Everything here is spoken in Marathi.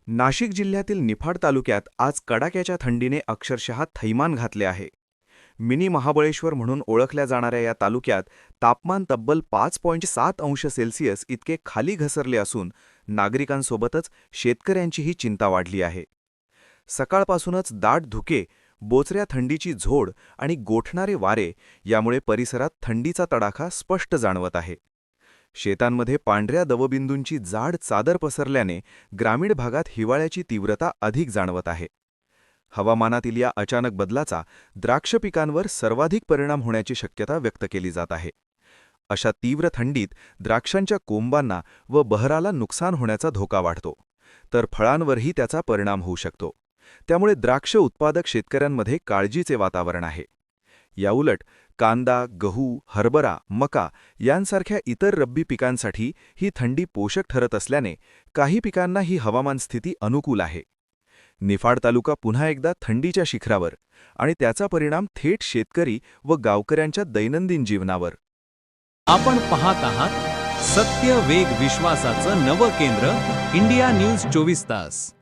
नाशिक जिल्ह्यातील निफाड तालुक्यात आज कडाक्याच्या थंडीने अक्षरशः थैमान घातले आहे. मिनी महाबळेश्वर म्हणून ओळखल्या जाणाऱ्या या तालुक्यात तापमान तब्बल 5.7 अंश सेल्सिअस इतके खाली घसरले असून नागरिकांसोबतच शेतकऱ्यांचीही चिंता वाढली आहे. सकाळपासूनच दाट धुके, बोचऱ्या थंडीची झोड आणि गोठणारे वारे यामुळे परिसरात थंडीचा तडाखा स्पष्ट जाणवत आहे. शेतांमध्ये पांढऱ्या दवबिंदूंची जाड चादर पसरल्याने ग्रामीण भागात हिवाळ्याची तीव्रता अधिक जाणवत आहे. हवामानातील या अचानक बदलाचा द्राक्ष पिकांवर सर्वाधिक परिणाम होण्याची शक्यता व्यक्त केली जात आहे. अशा तीव्र थंडीत द्राक्षांच्या कोंबांना व बहराला नुकसान होण्याचा धोका वाढतो, तर फळांवरही त्याचा परिणाम होऊ शकतो. त्यामुळे द्राक्ष उत्पादक शेतकऱ्यांमध्ये काळजीचे वातावरण आहे. याउलट कांदा, गहू, हरभरा, मका यांसारख्या इतर रब्बी पिकांसाठी ही थंडी पोषक ठरत असल्याने काही पिकांना ही हवामान स्थिती अनुकूल आहे. निफाड तालुका पुन्हा एकदा थंडीच्या शिखरावर आणि त्याचा परिणाम थेट शेतकरी व गावकऱ्यांच्या दैनंदिन जीवनावर. आपण पाहत आहात सत्य वेग विश्वासाचं नवं केंद्र इंडिया न्यूज 24 तास.